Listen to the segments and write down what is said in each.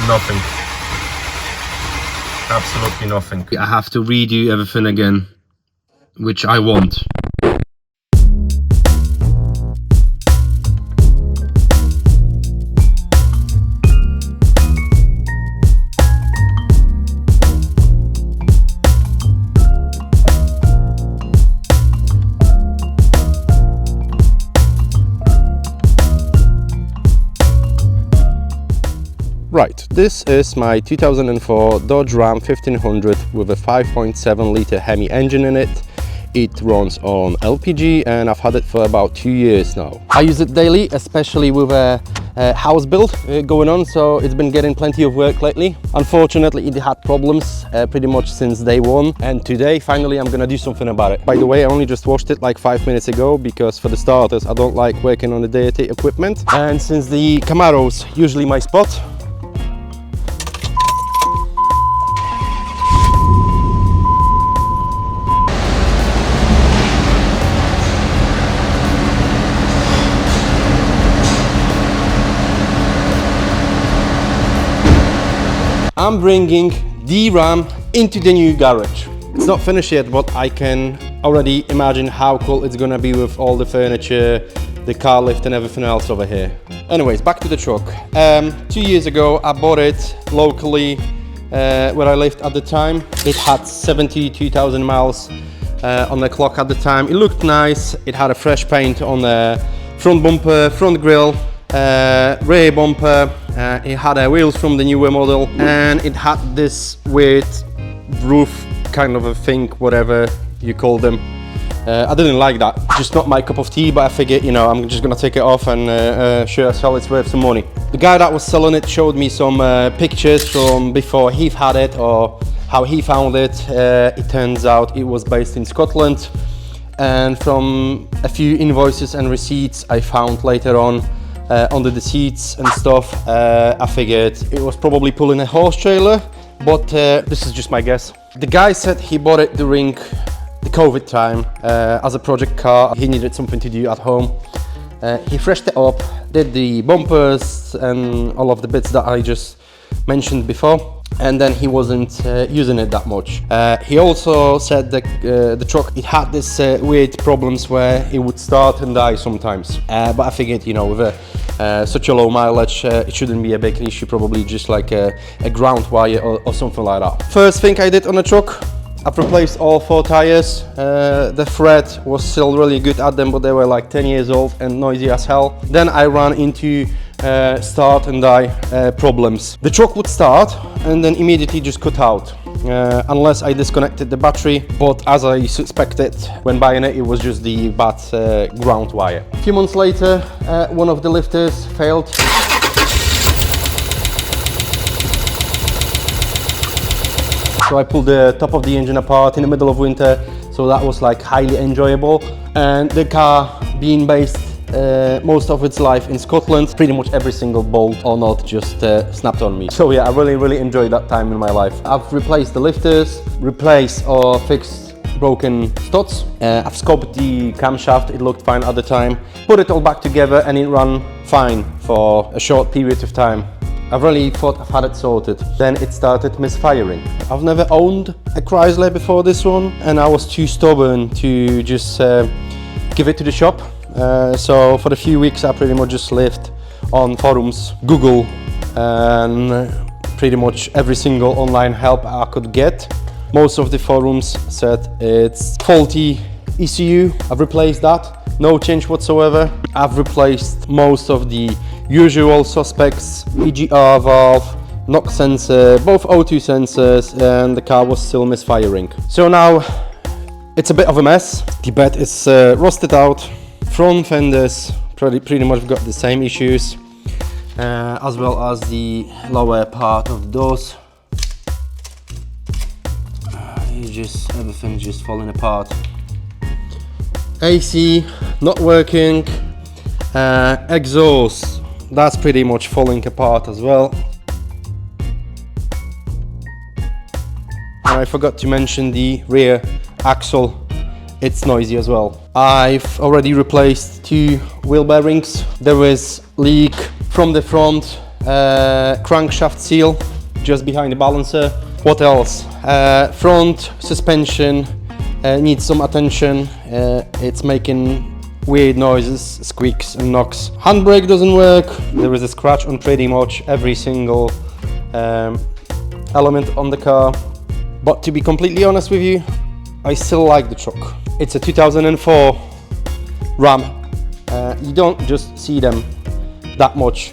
Nothing. Absolutely nothing. I have to redo everything again, which I want. Right, this is my 2004 Dodge Ram 1500 with a 5.7 litre HEMI engine in it. It runs on LPG and I've had it for about 2 years now. I use it daily, especially with a house build going on, so it's been getting plenty of work lately. Unfortunately, it had problems pretty much since day one, and today finally I'm gonna do something about it. By the way, I only just washed it like 5 minutes ago because, for the starters, I don't like working on the dirty equipment, and since the Camaro's usually my spot, I'm bringing the Ram into the new garage. It's not finished yet, but I can already imagine how cool it's gonna be with all the furniture, the car lift and everything else over here. Anyways, back to the truck. 2 years ago I bought it locally where I lived at the time. It had 72,000 miles on the clock at the time. It looked nice. It had a fresh paint on the front bumper, front grille, rear bumper. It had wheels from the newer model, and it had this weird roof kind of a thing, whatever you call them. I didn't like that. Just not my cup of tea, but I figured, you know, I'm just gonna take it off and show us how it's worth some money. The guy that was selling it showed me some pictures from before he had it or how he found it. It turns out it was based in Scotland, and from a few invoices and receipts I found later on under the seats and stuff, I figured it was probably pulling a horse trailer, but this is just my guess. The guy said he bought it during the COVID time as a project car. He needed something to do at home. He freshed it up, did the bumpers and all of the bits that I just mentioned before, and then he wasn't using it that much. He also said that the truck, it had this weird problems where it would start and die sometimes, but I figured, you know, with such a low mileage, it shouldn't be a big issue, probably just like a ground wire or something like that. First thing I did on the truck, I've replaced all 4 tires. The thread was still really good at them, but they were like 10 years old and noisy as hell. Then I ran into start and die problems. The truck would start and then immediately just cut out, unless I disconnected the battery, but as I suspected when buying it, it was just the bad ground wire. A few months later, one of the lifters failed. So I pulled the top of the engine apart in the middle of winter, so that was like highly enjoyable. And the car being based most of its life in Scotland, pretty much every single bolt or nut just snapped on me. So yeah, I really enjoyed that time in my life. I've replaced the lifters, replaced or fixed broken studs. I've scoped the camshaft, it looked fine at the time. Put it all back together and it ran fine for a short period of time. I really thought I've had it sorted. Then it started misfiring. I've never owned a Chrysler before this one, and I was too stubborn to just give it to the shop. So for a few weeks I pretty much just lived on forums, Google, and pretty much every single online help I could get. Most of the forums said it's faulty ECU. I've replaced that, no change whatsoever. I've replaced most of the usual suspects, EGR valve, knock sensor, both O2 sensors, and the car was still misfiring. So now it's a bit of a mess. The bed is rusted out, front fenders pretty much got the same issues, as well as the lower part of the doors. Everything's just falling apart. AC not working, exhaust, that's pretty much falling apart as well. And I forgot to mention the rear axle, it's noisy as well. I've already replaced 2 wheel bearings. There is leak from the front crankshaft seal just behind the balancer. What else? Front suspension needs some attention. It's making weird noises, squeaks and knocks. Handbrake doesn't work. There is a scratch on pretty much every single element on the car. But to be completely honest with you, I still like the truck. It's a 2004 Ram. You don't just see them that much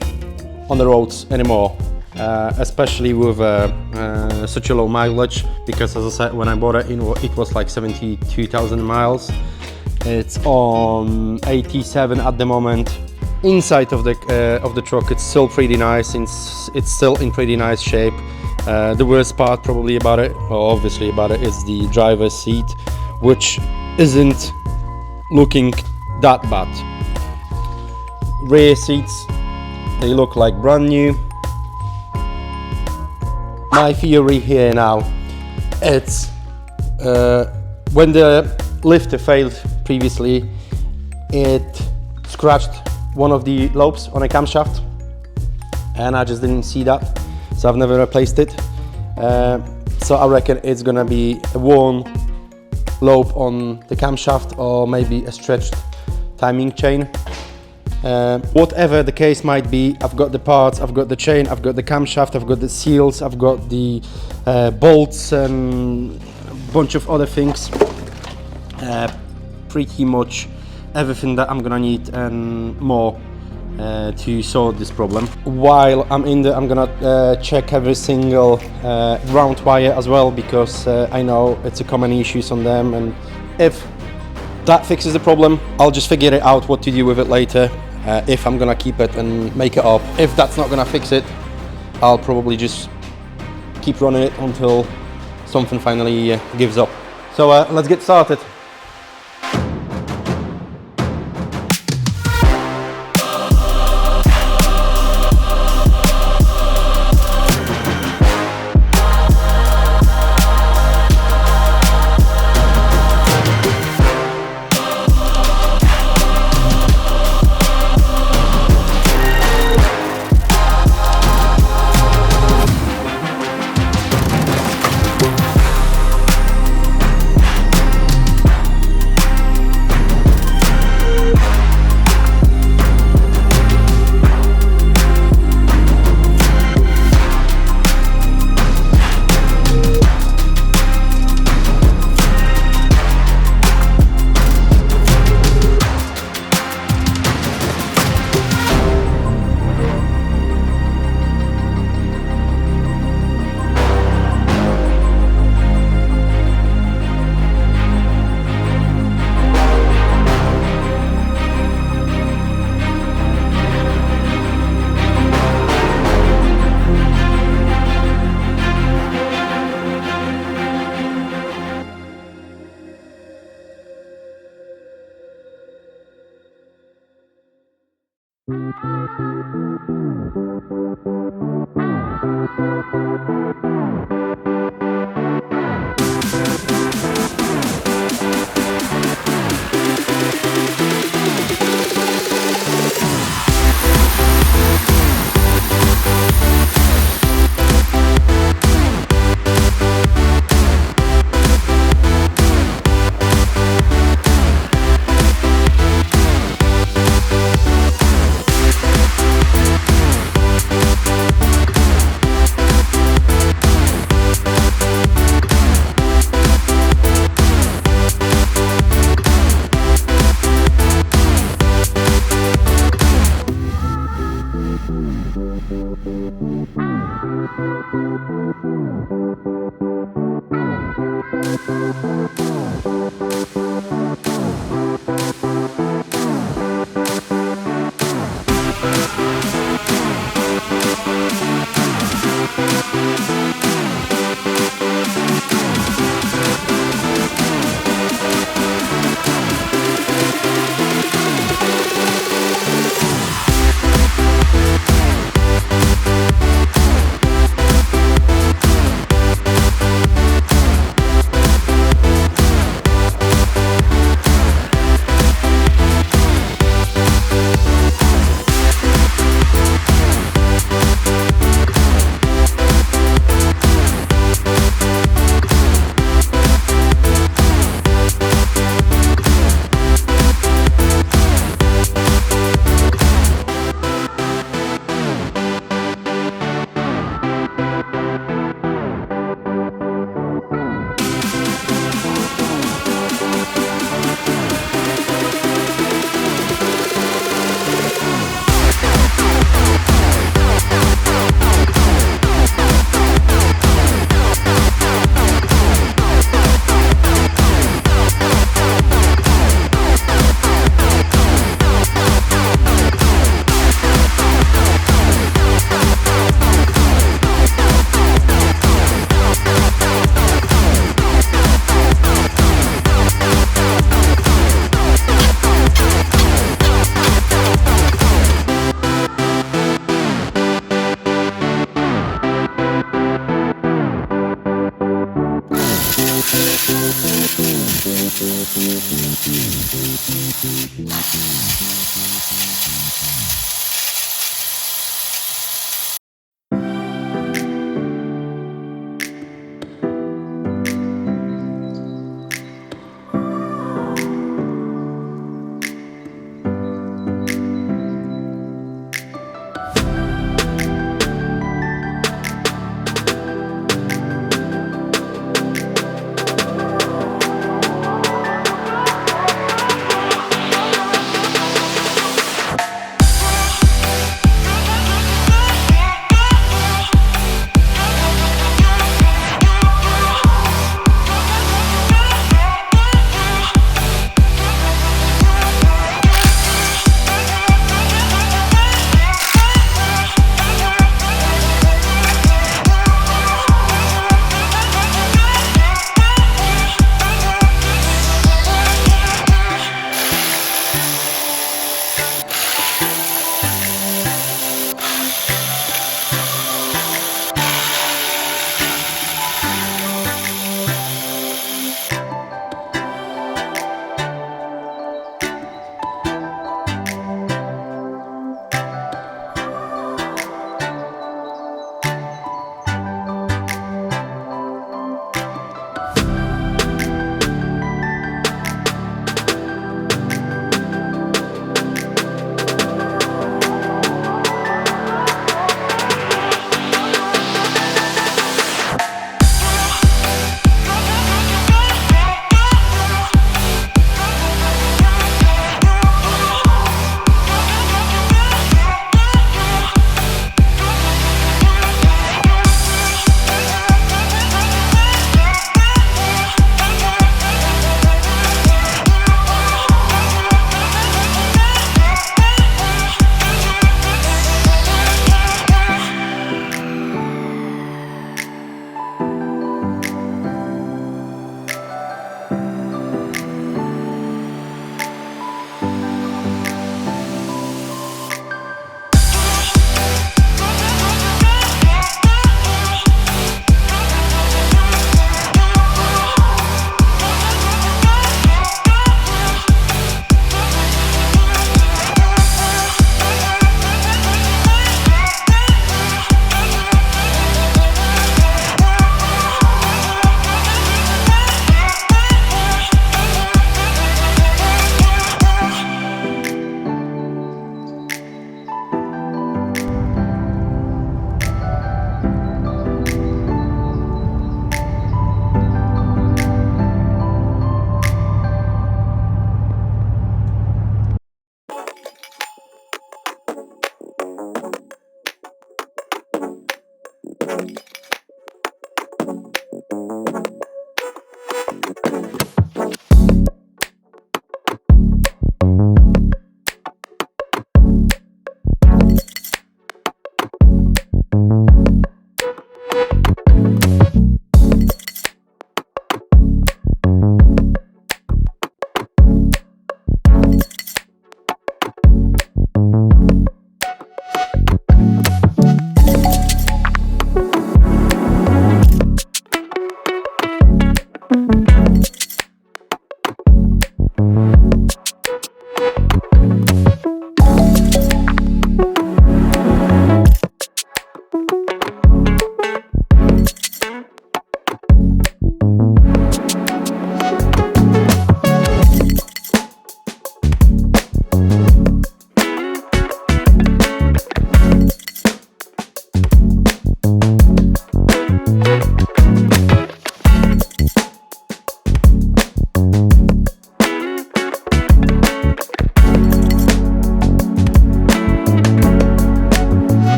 on the roads anymore, especially with such a low mileage, because as I said, when I bought it, it was like 72,000 miles. It's on 87 at the moment. Inside of the truck, it's still pretty nice. It's still in pretty nice shape. The worst part probably about it, well, obviously about it, is the driver's seat, which isn't looking that bad. Rear seats, they look like brand new. My theory here now, it's when the lifter failed previously, it scratched one of the lobes on a camshaft, and I just didn't see that, so I've never replaced it. So I reckon it's gonna be a worn lobe on the camshaft, or maybe a stretched timing chain. Whatever the case might be, I've got the parts, I've got the chain, I've got the camshaft, I've got the seals, I've got the bolts and a bunch of other things. Pretty much everything that I'm gonna need and more to solve this problem. While I'm in there, I'm gonna check every single ground wire as well, because I know it's a common issue on them, and if that fixes the problem, I'll just figure it out what to do with it later. If I'm gonna keep it and make it up. If that's not gonna fix it, I'll probably just keep running it until something finally gives up. So let's get started.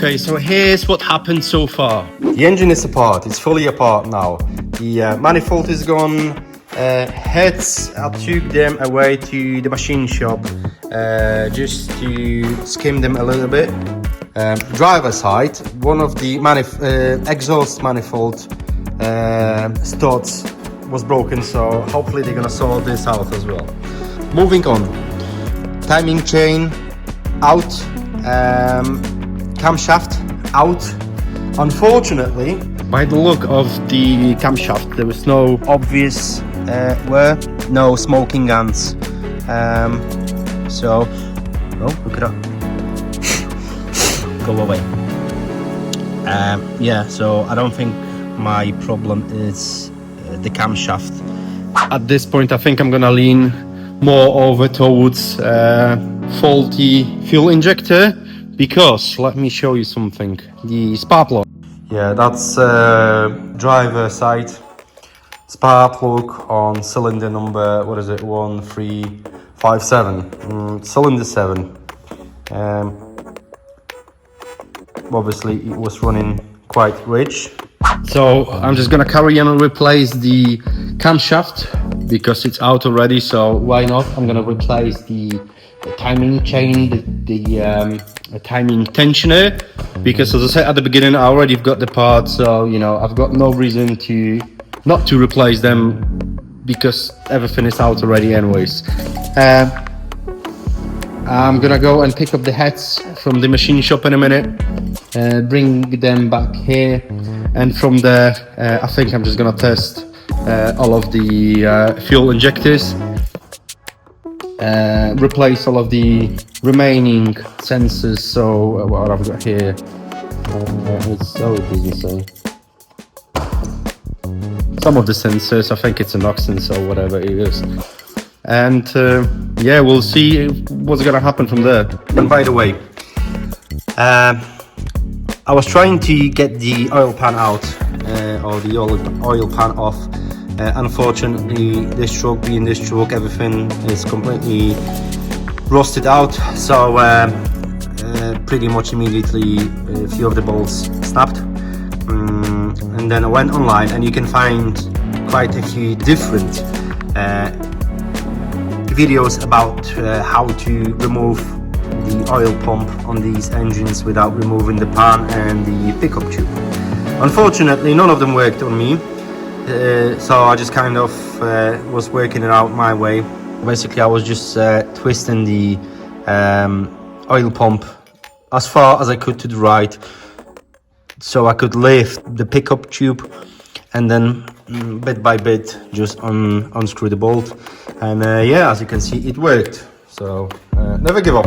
Okay, so here's what happened so far. The engine is apart, it's fully apart now. The manifold is gone, heads, I took them away to the machine shop just to skim them a little bit. Driver side, one of the exhaust manifold studs was broken, so hopefully they're gonna sort this out as well. Moving on, timing chain out, camshaft out. Unfortunately, by the look of the camshaft, there was no obvious wear, no smoking guns. So, oh, look at that. Go away. Yeah, so I don't think my problem is the camshaft. At this point, I think I'm gonna lean more over towards faulty fuel injector, because let me show you something. The spark plug. Yeah, that's driver side spark plug on cylinder number, what is it, 1357, cylinder 7. Obviously it was running quite rich. So I'm just gonna carry on and replace the camshaft because it's out already, so why not? I'm gonna replace the timing chain, the timing tensioner, because as I said at the beginning, I already got the parts, so you know I've got no reason to not to replace them because everything is out already anyways. I'm gonna go and pick up the heads from the machine shop in a minute, bring them back here, and from there I think I'm just gonna test all of the fuel injectors, replace all of the remaining sensors. So what I've got here, it's so busy, so some of the sensors, I think it's an ox sensor or whatever it is, and yeah, we'll see what's gonna happen from there. And by the way, I was trying to get the oil pan out, or the oil pan off. Unfortunately, this truck being this truck, everything is completely rusted out, so pretty much immediately a few of the bolts snapped. And then I went online, and you can find quite a few different videos about how to remove the oil pump on these engines without removing the pan and the pickup tube. Unfortunately, none of them worked on me, so I just kind of was working it out my way. Basically, I was just twisting the oil pump as far as I could to the right, so I could lift the pickup tube, and then bit by bit just unscrew the bolt, and yeah, as you can see, it worked. So never give up.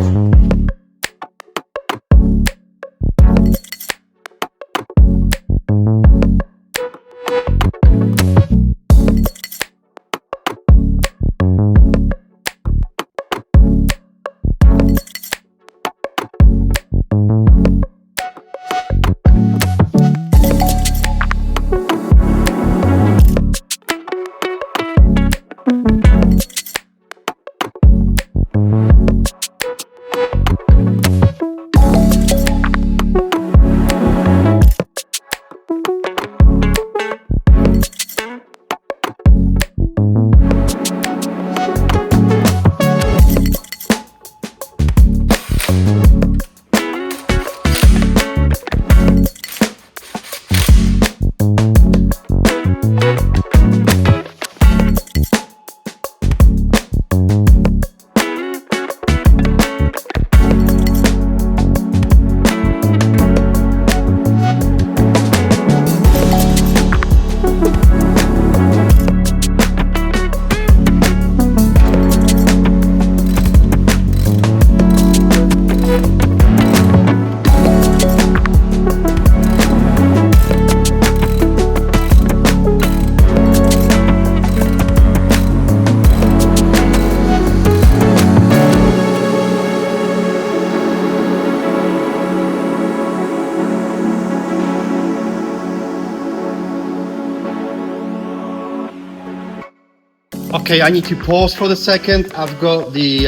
Okay, I need to pause for the second. I've got the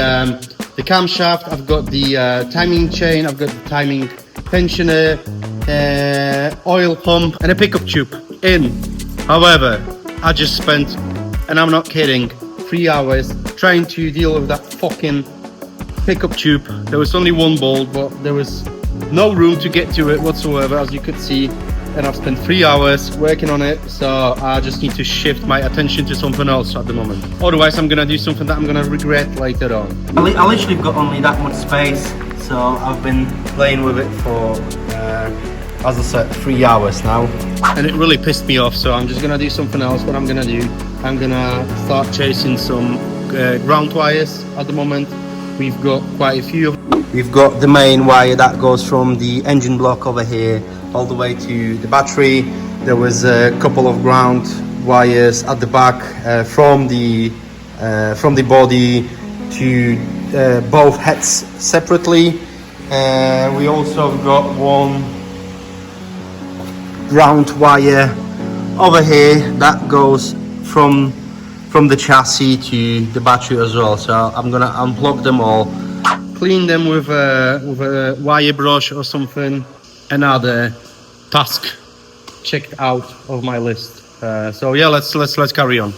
camshaft, I've got the timing chain, I've got the timing tensioner, oil pump and a pickup tube in. However, I just spent, and I'm not kidding, 3 hours trying to deal with that fucking pickup tube. There was only one bolt, but there was no room to get to it whatsoever, as you could see. And I've spent 3 hours working on it, so I just need to shift my attention to something else at the moment. Otherwise, I'm gonna do something that I'm gonna regret later on. I literally got only that much space, so I've been playing with it for, as I said, 3 hours now. And it really pissed me off, so I'm just gonna do something else. What I'm gonna do, I'm gonna start chasing some ground wires at the moment. We've got quite a few. We've got the main wire that goes from the engine block over here all the way to the battery. There was a couple of ground wires at the back from the body to both heads separately. We also got one ground wire over here that goes from the chassis to the battery as well. So I'm gonna unplug them all, clean them with a wire brush or something. Another task checked out of my list. So yeah, let's carry on.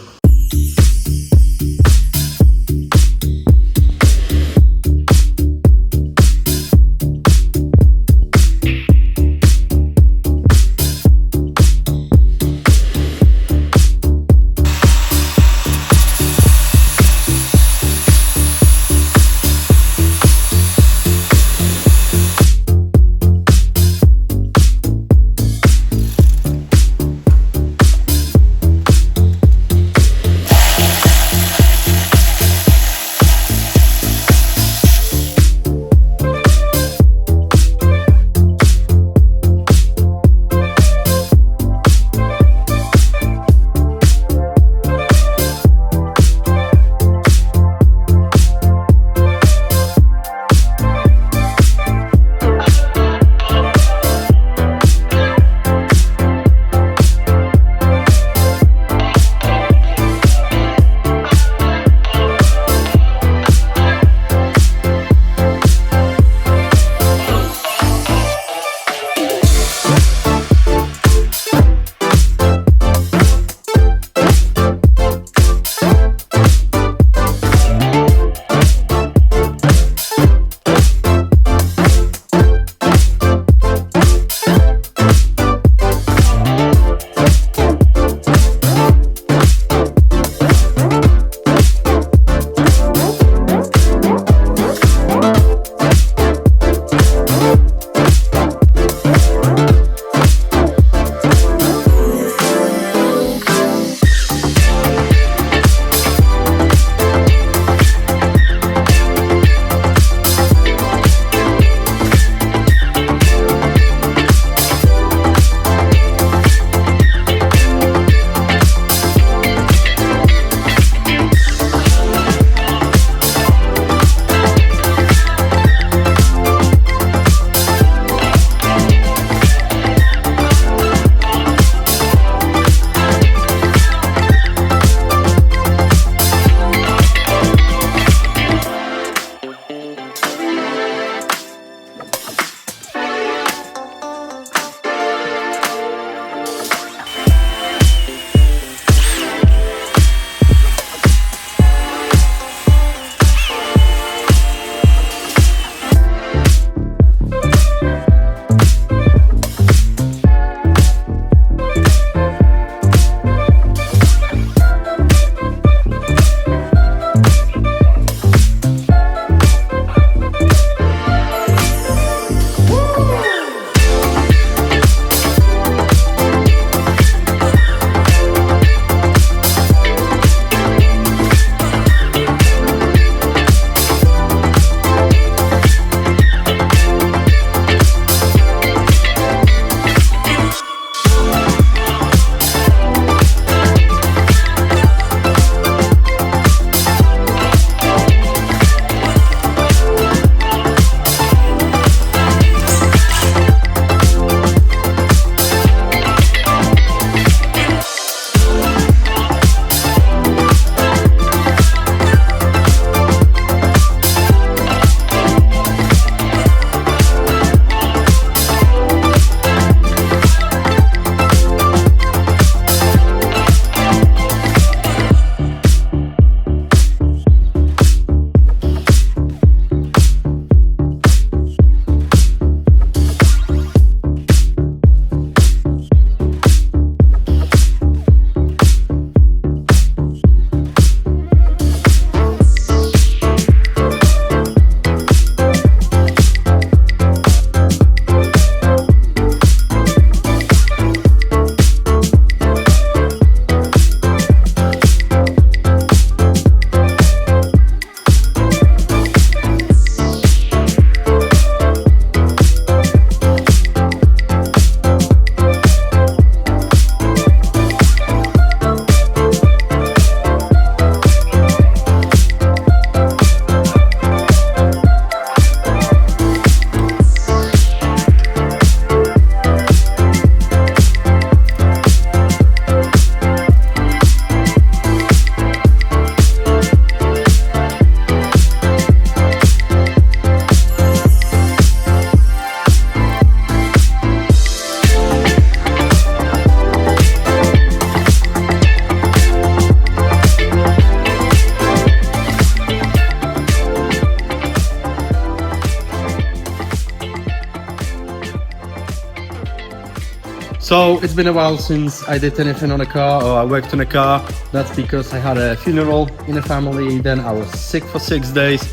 So it's been a while since I did anything on a car or I worked on a car. That's because I had a funeral in the family, then I was sick for 6 days,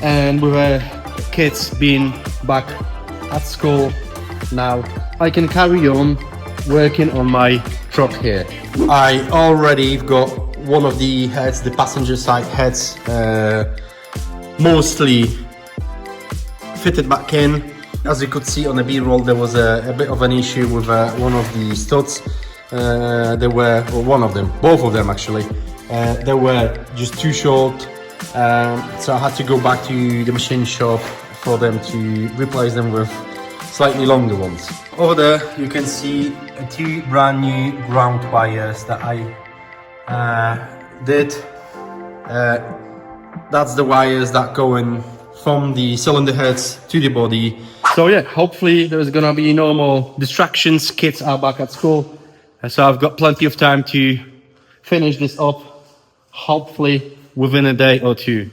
and with the kids being back at school now, I can carry on working on my truck here. I already got one of the heads, the passenger side heads, mostly fitted back in. As you could see on the B-roll, there was a bit of an issue with one of the studs. They were, well, one of them, both of them actually, they were just too short, so I had to go back to the machine shop for them to replace them with slightly longer ones. Over there you can see two brand new ground wires that I did. That's the wires that go in from the cylinder heads to the body. So yeah, hopefully there's gonna be no more distractions. Kids are back at school, so I've got plenty of time to finish this up, hopefully within a day or two.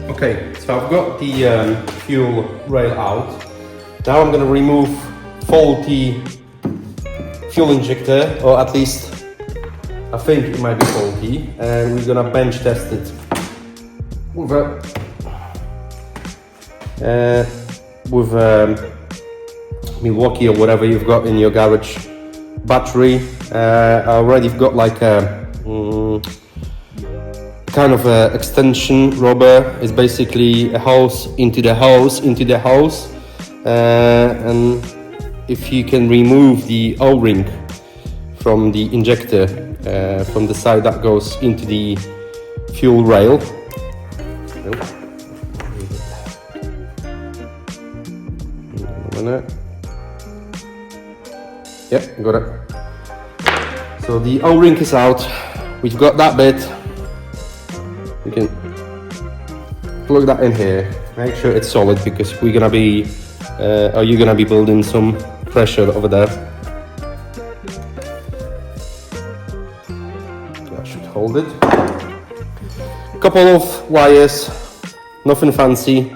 Okay, so I've got the fuel rail out. Now I'm going to remove faulty fuel injector, or at least I think it might be faulty, and we're going to bench test it with a Milwaukee or whatever you've got in your garage battery. I already got like a kind of a extension rubber. It's basically a hose into the hose and if you can remove the O-ring from the injector from the side that goes into the fuel rail. Yep, got it. So the O-ring is out. We've got that bit. We can plug that in here. Make sure it's solid because we're gonna be, or you're gonna be building some pressure over there. That should hold it. Couple of wires, nothing fancy.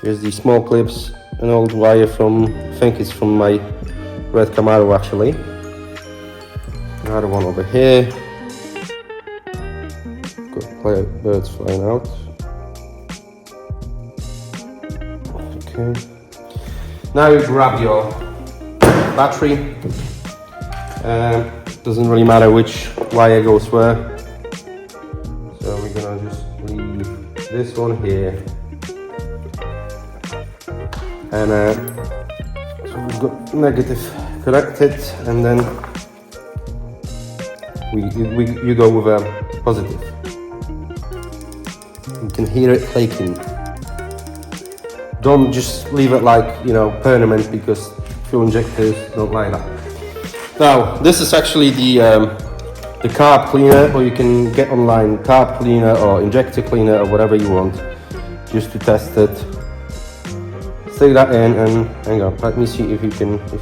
Here's these small clips, an old wire from, I think it's from my red Camaro actually. Another one over here. Got birds flying out. Okay. Now you grab your battery. Doesn't really matter which wire goes where. So we're gonna just leave this one here. And so we've got negative connected, and then you go with a positive. You can hear it clicking. Don't just leave it like, you know, permanent, because fuel injectors don't like that. Now, this is actually the carb cleaner, or you can get online carb cleaner or injector cleaner or whatever you want, just to test it. Stick that in and hang on. Let me see if you're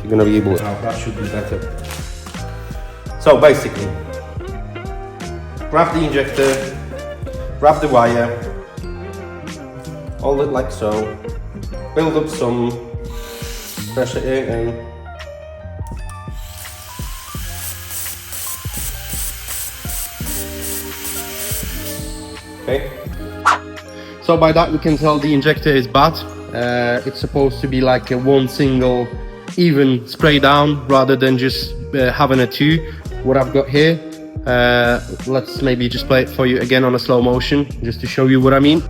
gonna be able to. Oh, that should be better. So basically, grab the injector, grab the wire, hold it like so, build up some pressure in, and okay. So by that we can tell the injector is bad. It's supposed to be like a one single even spray down rather than just having a two. What I've got here, let's maybe just play it for you again on a slow motion just to show you what I mean.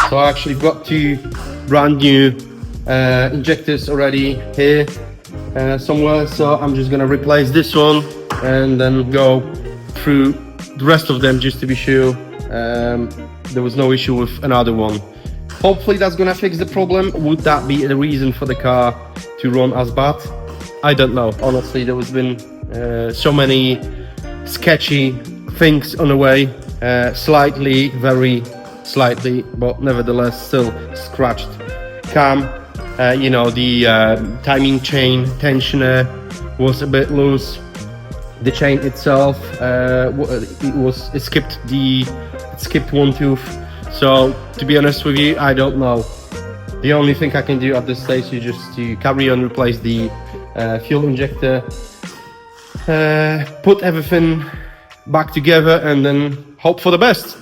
So I actually got two brand new injectors already here somewhere, so I'm just gonna replace this one and then go through the rest of them just to be sure there was no issue with another one. Hopefully that's gonna fix the problem. Would that be the reason for the car to run as bad? I don't know. Honestly, there has been so many sketchy things on the way. Slightly, very slightly, but nevertheless still scratched cam. You know, the timing chain tensioner was a bit loose. The chain itself, it skipped one tooth. So to be honest with you, I don't know. The only thing I can do at this stage is just to carry on, replace the fuel injector, put everything back together, and then hope for the best.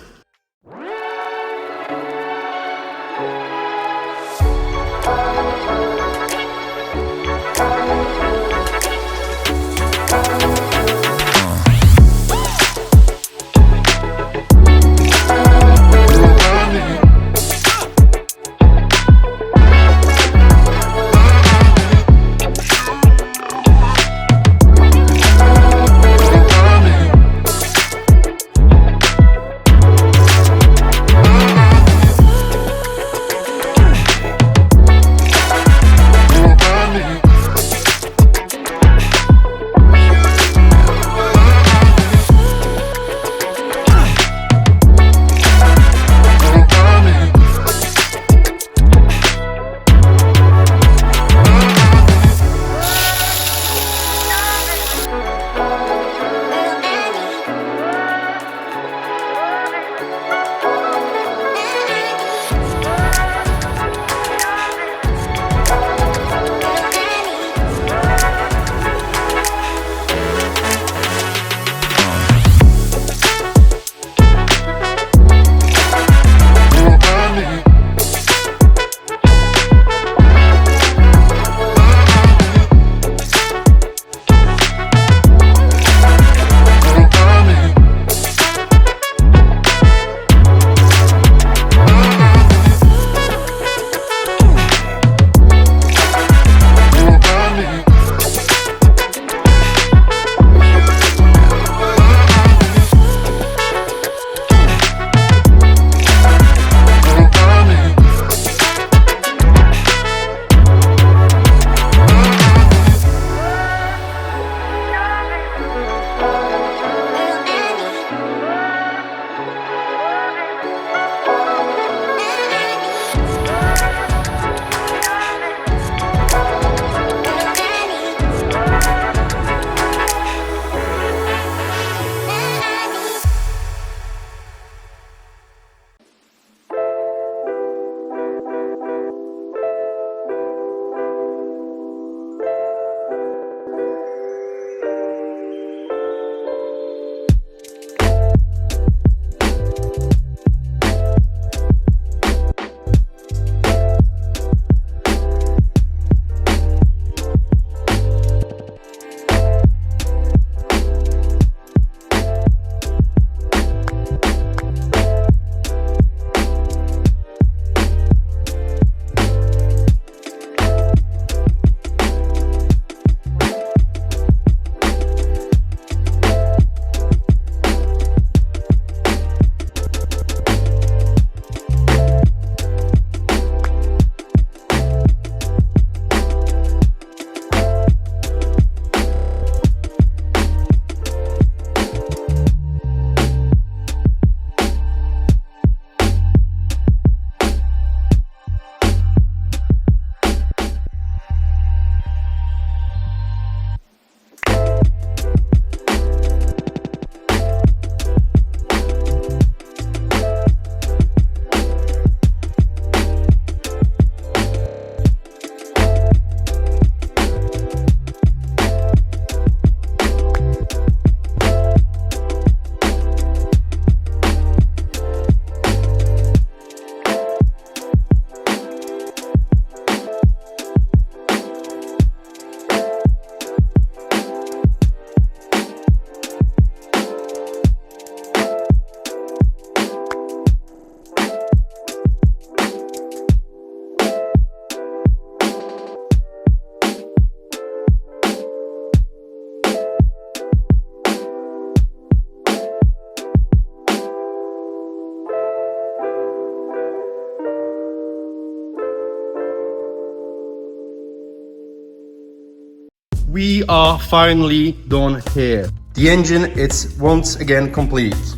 we are finally done here. The engine is once again complete.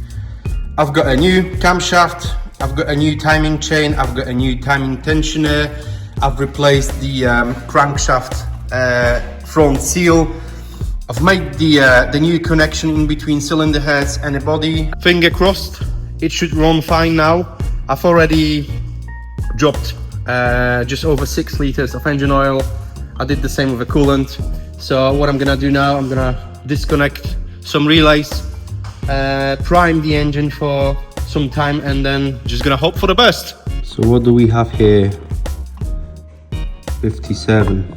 I've got a new camshaft, I've got a new timing chain, I've got a new timing tensioner, I've replaced the crankshaft front seal. I've made the new connection in between cylinder heads and the body. Finger crossed, it should run fine now. I've already dropped just over 6 liters of engine oil. I did the same with the coolant. So what I'm gonna do now, I'm gonna disconnect some relays, prime the engine for some time, and then just gonna hope for the best. So what do we have here? 57.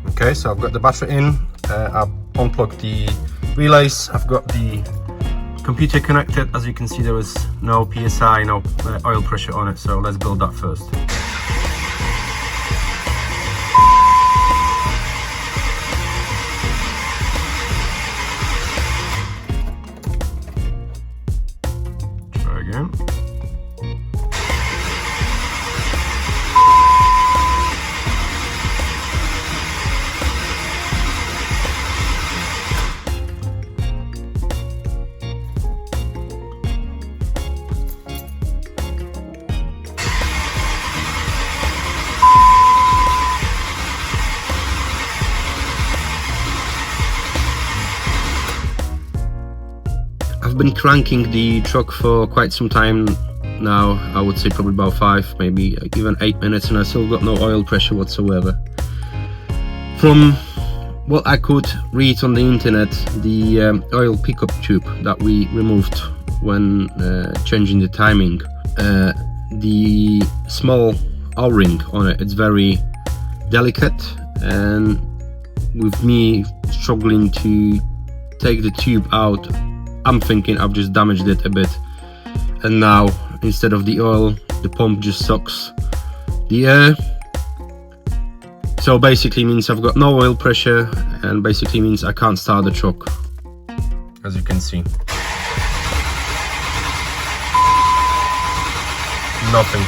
Okay, so I've got the battery in, I've unplugged the relays, I've got the computer connected. As you can see, there is no PSI, no oil pressure on it, so let's build that first. Try again. I've been cranking the truck for quite some time now. I would say probably about 5, maybe even 8 minutes, and I still got no oil pressure whatsoever. From what I could read on the internet, the oil pickup tube that we removed when changing the timing, the small O-ring on it, it's very delicate, and with me struggling to take the tube out, I'm thinking I've just damaged it a bit, and now instead of the oil, the pump just sucks the air. So basically means I've got no oil pressure, and basically means I can't start the truck, as you can see. Nothing.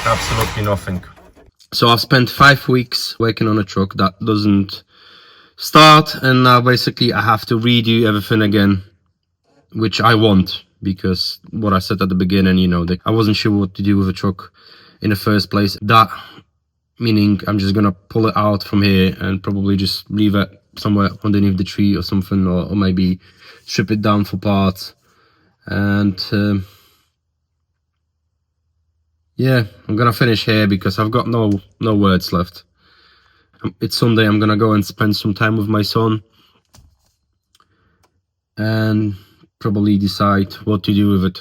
Absolutely nothing. So I've spent 5 weeks working on a truck that doesn't start, and now basically I have to redo everything again, which I want, because what I said at the beginning, you know, that I wasn't sure what to do with the truck in the first place. That meaning I'm just gonna pull it out from here and probably just leave it somewhere underneath the tree or something, or maybe strip it down for parts. And yeah, I'm gonna finish here because I've got no words left. It's Sunday, I'm gonna go and spend some time with my son and probably decide what to do with it.